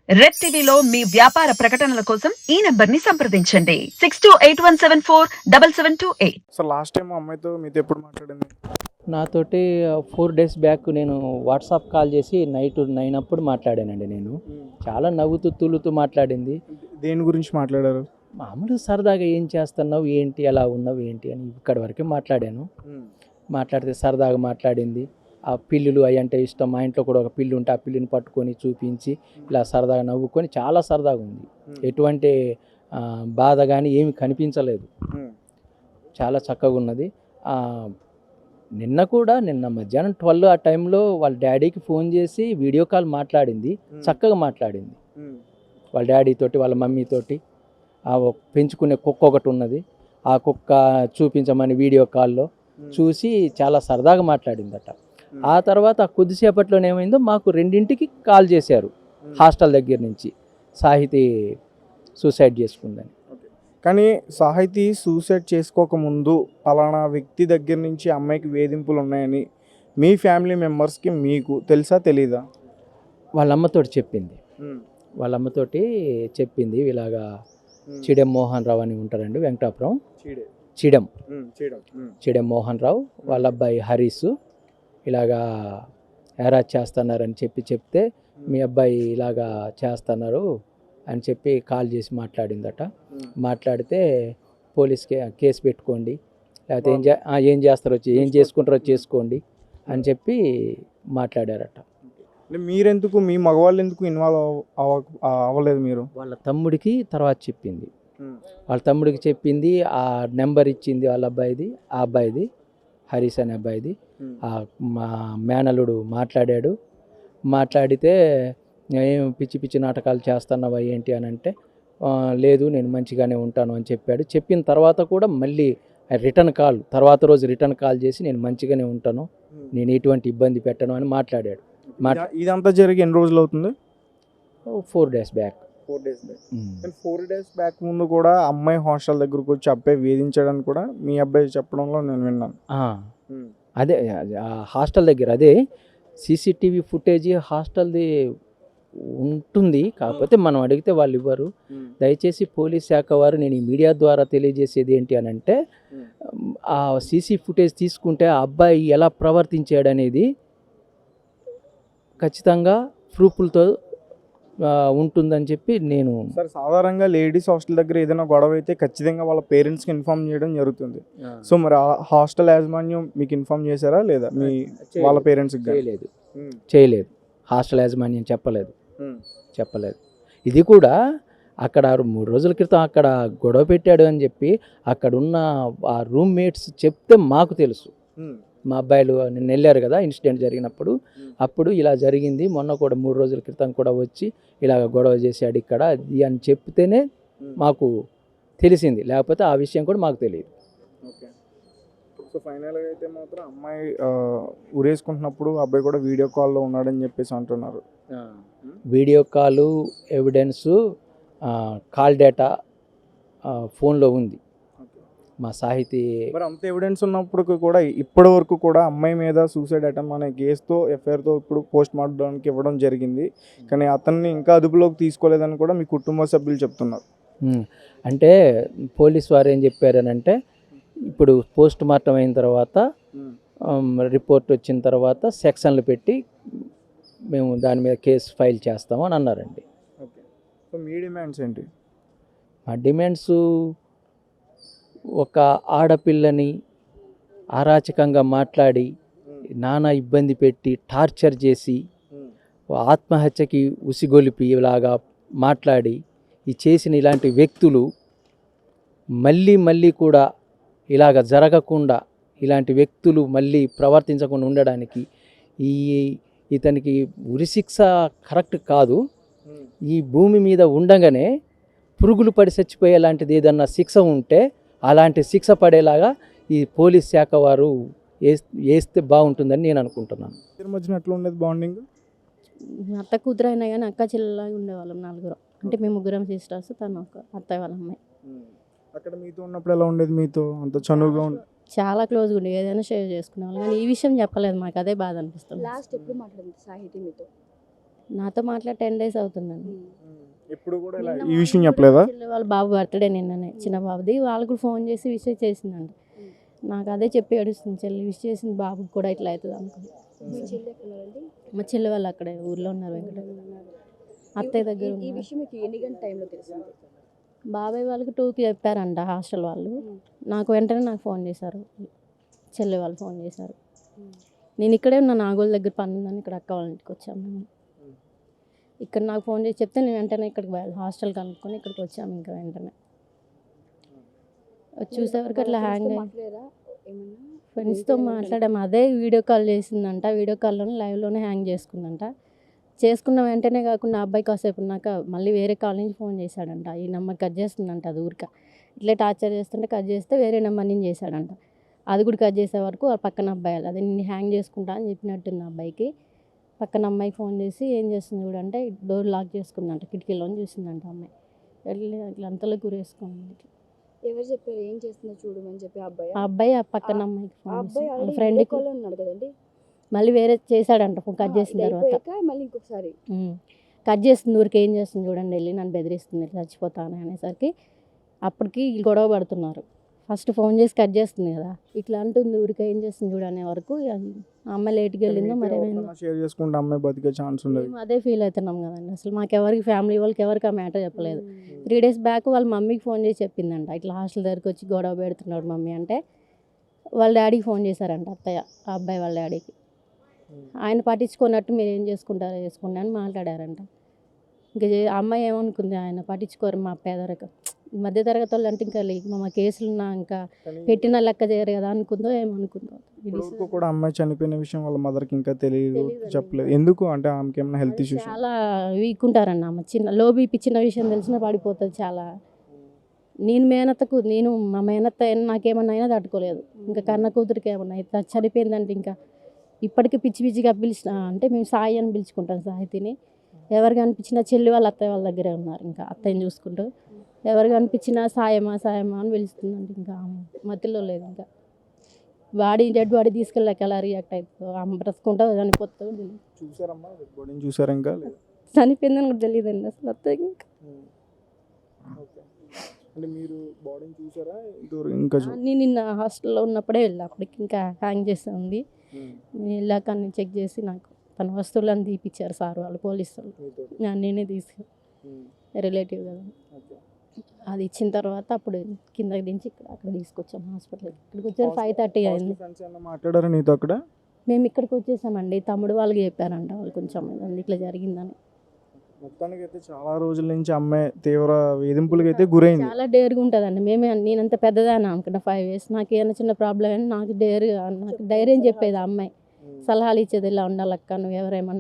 Red టీవీలో మీ వ్యాపార ప్రకటనల కోసం ఈ నంబర్ ని సంప్రదించండి 6281747728. సో లాస్ట్ టైం మా అమ్మాయితో మీతో ఎప్పుడు మాట్లాడింది? నాతోటి 4 డేస్ బ్యాక్ నేను వాట్సాప్ కాల్ చేసి నైట్ 9 అప్పుడు మాట్లాడానండి. నేను చాలా నవ్వుతూ తులుతూ మాట్లాడింది. దేని గురించి మాట్లాడారు? మామూలుగా సరదాగా ఏం చేస్తున్నావు ఏంటి, ఎలా ఉన్నావు ఏంటి అని ఇక్కడి వరకే మాట్లాడాను. మాట్లాడితే సరదాగా మాట్లాడింది. ఆ పిల్లులు అవి అంటే ఇష్టం, మా ఇంట్లో కూడా ఒక పిల్లి ఉంటే ఆ పిల్లిని పట్టుకొని చూపించి ఇలా సరదాగా నవ్వుకొని చాలా సరదాగా ఉంది. ఎటువంటి బాధ కానీ ఏమి కనిపించలేదు, చాలా చక్కగా ఉన్నది. నిన్న మధ్యాహ్నం 12 ఆ టైంలో వాళ్ళ డాడీకి ఫోన్ చేసి వీడియో కాల్ మాట్లాడింది. చక్కగా మాట్లాడింది వాళ్ళ డాడీతోటి, వాళ్ళ మమ్మీతోటి. పెంచుకునే కుక్క ఒకటి ఉన్నది, ఆ కుక్క చూపించమని వీడియో కాల్లో చూసి చాలా సరదాగా మాట్లాడిందట. ఆ తర్వాత కొద్దిసేపట్లోనే ఏమైందో మాకు 2ంటికి కాల్ చేశారు హాస్టల్ దగ్గర నుంచి, సాహితీ సూసైడ్ చేసుకుందని. కానీ సాహితీ సూసైడ్ చేసుకోకముందు పలానా వ్యక్తి దగ్గర నుంచి అమ్మాయికి వేధింపులు ఉన్నాయని మీ ఫ్యామిలీ మెంబర్స్కి మీకు తెలుసా తెలీదా? వాళ్ళ అమ్మతోటి చెప్పింది. ఇలాగా చిడెం మోహన్ రావు అని ఉంటారండి, వెంకటాపురం. చిడెం మోహన్ రావు వాళ్ళ అబ్బాయి హరీసు ఇలాగా హెరాస్ చేస్తున్నారని చెప్తే మీ అబ్బాయి ఇలాగా చేస్తున్నారు అని చెప్పి కాల్ చేసి మాట్లాడిందట. మాట్లాడితే పోలీస్కి కేసు పెట్టుకోండి, లేకపోతే ఏం చేస్తారో ఏం చేసుకుంటారో చేసుకోండి అని చెప్పి మాట్లాడారట. మీరెందుకు, మీ మగవాళ్ళు ఎందుకు ఇన్వాల్వ్ అవ్వలేదు మీరు? వాళ్ళ తమ్ముడికి తర్వాత చెప్పింది. వాళ్ళ తమ్ముడికి చెప్పింది, ఆ నెంబర్ ఇచ్చింది వాళ్ళ అబ్బాయిది, ఆ అబ్బాయిది హరీష్ అనే అబ్బాయిది. మా మేనల్లుడు మాట్లాడితే ఏం పిచ్చి నాటకాలు చేస్తున్నావా ఏంటి అని అంటే, లేదు నేను మంచిగానే ఉంటాను అని చెప్పాడు. చెప్పిన తర్వాత కూడా మళ్ళీ తర్వాత రోజు రిటర్న్ కాల్ చేసి నేను మంచిగానే ఉంటాను, నేను ఎటువంటి ఇబ్బంది పెట్టను అని మాట్లాడాడు. ఇదంతా జరిగి ఎన్ని రోజులు అవుతుంది? 4 డేస్ బ్యాక్. 4 డేస్ బ్యాక్ ముందు కూడా అమ్మాయి హాస్టల్ దగ్గరకు వచ్చి అబ్బాయి వేధించాడని కూడా మీ అబ్బాయి చెప్పడంలో నేను విన్నాను. అదే హాస్టల్ దగ్గర అదే సీసీటీవీ ఫుటేజీ హాస్టల్ది ఉంటుంది, కాకపోతే మనం అడిగితే వాళ్ళు ఇవ్వరు. దయచేసి పోలీస్ శాఖ వారు నేను ఈ మీడియా ద్వారా తెలియజేసేది ఏంటి అని అంటే, ఆ సీసీ ఫుటేజ్ తీసుకుంటే ఆ అబ్బాయి ఎలా ప్రవర్తించాడు అనేది ఖచ్చితంగా ప్రూఫ్లతో ఉంటుందని చెప్పి నేను. సార్, సాధారణంగా లేడీస్ హాస్టల్ దగ్గర ఏదైనా గొడవ అయితే ఖచ్చితంగా వాళ్ళ పేరెంట్స్కి ఇన్ఫార్మ్ చేయడం జరుగుతుంది. సో మరి ఆ హాస్టల్ యాజమాన్యం మీకు ఇన్ఫార్మ్ చేశారా లేదా? మీ వాళ్ళ పేరెంట్స్కి చేయలేదు. హాస్టల్ యాజమాన్యం చెప్పలేదు. ఇది కూడా అక్కడ 3 రోజుల క్రితం అక్కడ గొడవ పెట్టాడు అని చెప్పి అక్కడ ఉన్న ఆ రూమ్మేట్స్ చెప్తే మాకు తెలుసు. మా అబ్బాయిలు నిన్న వెళ్ళారు కదా ఇన్సిడెంట్ జరిగినప్పుడు, అప్పుడు ఇలా జరిగింది, మొన్న కూడా 3 రోజుల క్రితం కూడా వచ్చి ఇలాగ గొడవ చేశాడు ఇక్కడ అని చెప్తేనే మాకు తెలిసింది, లేకపోతే ఆ విషయం కూడా మాకు తెలియదు. సో ఫైనల్గా అయితే మాత్రం అమ్మాయి ఉరేసుకుంటున్నప్పుడు అబ్బాయి కూడా వీడియో కాల్లో ఉన్నాడని చెప్పేసి అంటున్నారు. వీడియో కాలు ఎవిడెన్సు, కాల్ డేటా ఫోన్లో ఉంది మా సాహితీ. మరి అంత ఎవిడెన్స్ ఉన్నప్పుడు కూడా ఇప్పటి వరకు కూడా అమ్మాయి మీద సూసైడ్ అటెంప్ట్ అనే కేసుతో ఎఫ్ఐఆర్తో ఇప్పుడు పోస్ట్ మార్టంకి ఇవ్వడం జరిగింది, కానీ అతన్ని ఇంకా అదుపులోకి తీసుకోలేదని కూడా మీ కుటుంబ సభ్యులు చెప్తున్నారు. అంటే పోలీస్ వారు ఏం చెప్పారనంటే, ఇప్పుడు పోస్ట్ మార్టం అయిన తర్వాత రిపోర్ట్ వచ్చిన తర్వాత సెక్షన్లు పెట్టి మేము దాని మీద కేసు ఫైల్ చేస్తామని అన్నారండి. ఓకే, సో మీ డిమాండ్స్ ఏంటి? మా డిమాండ్స్, ఒక ఆడపిల్లని అరాచకంగా మాట్లాడి నానా ఇబ్బంది పెట్టి టార్చర్ చేసి ఆత్మహత్యకి ఉసిగొలిపి ఇలాగా మాట్లాడి చేసిన ఇలాంటి వ్యక్తులు మళ్ళీ కూడా ఇలాగ జరగకుండా, ఇలాంటి వ్యక్తులు మళ్ళీ ప్రవర్తించకుండా ఉండడానికి ఇతనికి ఉరిశిక్ష కరెక్ట్ కాదు. ఈ భూమి మీద ఉండగానే పురుగులు పడి చచ్చిపోయేలాంటిది ఏదన్నా శిక్ష ఉంటే అలాంటి శిక్ష పడేలాగా ఈ పోలీస్ శాఖ వారు వేస్తే బాగుంటుందని నేను అనుకుంటున్నాను. మధ్యన ఉండేది బాండింగ్, అత్త కూతురు అయినా కానీ అక్క చెల్లెలాగా ఉండేవాళ్ళం 4. అంటే మేము 3 సిస్టర్స్, తను ఒక అత్తయ్య వాళ్ళ అమ్మాయి. అక్కడ మీతో ఉన్నప్పుడు ఎలా ఉండేది? మీతో అంత చనువుగా చాలా క్లోజ్గా ఉండే, ఏదైనా షేర్ చేసుకునేవాళ్ళం, కానీ ఈ విషయం చెప్పలేదు మాకు, అదే బాధ అనిపిస్తుంది. లాస్ట్ ఎప్పుడు మాట్లాడింది సాహితీ మీతో? నాతో మాట్లాడి 10 days అవుతుందండి. ఎప్పుడు కూడా ఇలా నిన్న ఈ మార్నింగ్ విషయం కూడా చెప్పలేదా? మా చెల్లి వాళ్ళ బాబు బర్త్డే నిన్ననే చిన్న బాబుది. వాళ్ళకు ఫోన్ చేసి విష్ చేసిందంట. నాకు అదే చెప్పి ఏడుస్తుంది చెల్లి విష్ చేసింది బాబుకి కూడా ఇట్లా అవుతుంది అనుకుంది. మీ చెల్లి ఎక్కడ ఉన్నారండి? మా చెల్లి వాళ్ళు అక్కడే ఊర్లో ఉన్నారు వెంకట అత్తయ్య దగ్గర ఈ ఉన్నారు. విషయం మీకు ఎన్ని గంటల టైంలో తెలిసింది? బాబాయ్ వాళ్ళకి 2కి చెప్పారంట హాస్టల్ వాళ్ళు. నాకు వెంటనే నాకు ఫోన్ చేశారు, చెల్లి వాళ్ళు ఫోన్ చేశారు. నేను ఇక్కడే ఉన్నా, నాగోల్ దగ్గర పని ఉందని ఇక్కడ అక్క వాళ్ళ ఇంటికి వచ్చాము మేము. ఇక్కడ నాకు ఫోన్ చేసి చెప్తే నేను వెంటనే ఇక్కడికి హాస్టల్ కనుక్కొని ఇక్కడికి వచ్చాము. ఇంకా వెంటనే వచ్చి చూసేవరకు అట్లా హ్యాంగ్ అయ్యి మాట్లాడారా ఏమన్నా? ఫ్రెండ్స్తో మాట్లాడాము. అదే వీడియో కాల్ చేసిందంట, వీడియో కాల్లోనే లైవ్లోనే హ్యాంగ్ చేసుకుందంట. చేసుకున్న వెంటనే కాకుండా ఆ అబ్బాయి కాసేపు ఉన్నాక మళ్ళీ వేరే కాల్ నుంచి ఫోన్ చేశాడంట. ఈ నెంబర్ కట్ చేస్తుందంట, అది ఊరిక ఇట్లే టార్చర్ చేస్తుంటే కట్ చేస్తే వేరే నెంబర్ నుంచి చేశాడంట. అది కూడా కట్ చేసే వరకు ఆ పక్కన అబ్బాయి అదే నేను హ్యాంగ్ చేసుకుంటా అని చెప్పినట్టుంది ఆ అబ్బాయికి. పక్కన అమ్మాయికి ఫోన్ చేసి ఏం చేస్తుంది చూడంటే డోర్ లాక్ చేసుకుందంట, కిటికీలోని చూసిందంట అమ్మాయి. వెళ్ళి ఇట్లా అంతలో గురేసుకుంది. ఎవరు చెప్పారు ఏం చేస్తుందో చూడమని చెప్పి? ఆ అబ్బాయి ఆ అబ్బాయి ఆ పక్కన అమ్మాయికి ఆ ఫోన్ అబ్బాయి చేసి వాళ్ళ ఆల్రెడీ ఫ్రెండ్కి వీడియో కాల్లో ఉన్నాడు కదండి. మళ్ళీ వేరే చేశాడంట ఫోన్ కట్ చేసిన ఇది తర్వాత. అయిపోయాక మళ్ళీ ఇంకొకసారి కట్ చేస్తుంది, ఊరికి ఏం చేస్తుంది చూడండి, వెళ్ళి నన్ను బెదిరిస్తుంది చచ్చిపోతాను అనేసరికి అప్పటికి గొడవ పడుతున్నారు. ఫస్ట్ ఫోన్ చేసి కట్ చేస్తుంది కదా, ఇట్లా అంటుంది ఊరికి ఏం చేస్తుంది చూడనే వరకు ఆ అమ్మాయి లేట్కి వెళ్ళిందో మరి ఏమైందో షేర్ చేసుకుంటే అమ్మాయి బతికే ఛాన్స్ ఉండదు. మేము అదే ఫీల్ అవుతున్నాం కదండి. అసలు మాకెవరికి ఫ్యామిలీ వాళ్ళకి ఎవరికి ఆ మ్యాటర్ చెప్పలేదు. 3 days బ్యాక్ వాళ్ళ మమ్మీకి ఫోన్ చేసి చెప్పిందంట, ఇట్లా హాస్టల్ దగ్గరికి వచ్చి గొడవ పెడుతున్నాడు మమ్మీ అంటే. వాళ్ళ డాడీకి ఫోన్ చేశారంట అత్తయ్య, ఆ అబ్బాయి వాళ్ళ డాడీకి. ఆయన పట్టించుకున్నట్టు మీరు ఏం చేసుకుంటారో చేసుకోండి అని మాట్లాడారంట. ఇంకా ఆ అమ్మాయి ఏమనుకుంది, ఆయన పట్టించుకోరు మా పేదరికం మధ్య తరగతి వాళ్ళు అంటే ఇంకా మా కేసులున్నా ఇంకా పెట్టిన లెక్క చేయరు కదా అనుకుందో ఏమనుకుందో. ఇప్పటివరకు కూడా అమ్మాయి చనిపోయిన విషయం వాళ్ళ మదర్కి ఇంకా తెలియదు, తెలీదండి. చెప్పలేదు. ఎందుకు అంటే ఆమెకి ఏమైనా హెల్త్ ఇష్యూస్? చాలా వీక్ ఉంటారండి అమ్మ. చిన్న లో బీపీ చిన్న విషయం తెలిసినా పడిపోతుంది చాలా. నేను మా మేనత్త నాకేమన్నా అయినా తట్టుకోలేదు. ఇంకా కన్న కూతురికి ఏమన్నా అయితే చనిపోయిందంటే ఇంకా ఇప్పటికీ పిచ్చి పిచ్చిగా పిలిచిన అంటే మేము సాయి అని పిలుచుకుంటాం సాహితిని. ఎవరు కనిపించినా చెల్లి వాళ్ళ అత్తయ్య వాళ్ళ దగ్గరే ఉన్నారు, ఇంకా అత్తయ్యని చూసుకుంటూ ఎవరు కనిపించినా సాయమా సాయమా అని పిలుస్తుందండి. ఇంకా ఆమె మధ్యలో లేదు. ఇంకా డెడ్ బాడీ తీసుకెళ్ళాక ఎలా రియాక్ట్ అవుతుందో, ఆమె బ్రతుకుంటా చనిపోతుందో తెలియదు. చూసారమ్మా బాడీని చూసారా? ఇంకా లేదు. చనిపోయిందని కూడా తెలియదండి అసలు అత్తయ్య. ఇంకా అంటే మీరు బాడీని చూసారా? ఇంకా నేను నిన్న హాస్టల్లో ఉన్నప్పుడే వెళ్ళా, అప్పటికి ఇంకా హ్యాంగ్ చేసి ఉంది. నేను వెళ్ళాక అన్ని చెక్ చేసి నాకు తన వస్తువులను తీపిచ్చారు సార్ వాళ్ళు, పోలీసు వాళ్ళు. నేనే తీసుకు రిలేటివ్ కదా, అది ఇచ్చిన తర్వాత అప్పుడు కిందకి దించి అక్కడ తీసుకొచ్చాం హాస్పిటల్కి. ఇక్కడికి వచ్చారు 5:30 అయింది. ఫ్రెండ్స్ ఏమన్నా మాట్లాడారా నీతో అక్కడ? మేము ఇక్కడికి వచ్చేసామండి. తమ్ముడు వాళ్ళకి చెప్పారంట, వాళ్ళు కొంచెం ఇట్లా జరిగిందని. మొత్తానికి అయితే చాలా రోజుల నుంచి అమ్మాయి తీవ్ర వేధింపులకి అయితే గురైంది. చాలా డేర్గా ఉంటుందండి. నేనంత పెద్దదాన్ని అనుకుంటా 5 years. నాకు ఏమైనా చిన్న ప్రాబ్లం అయినా నాకు ధైర్యం చెప్పేది ఆ అమ్మాయి, సలహాలు ఇచ్చేది, ఇలా ఉండాలక్క నువ్వు ఎవరేమన్నా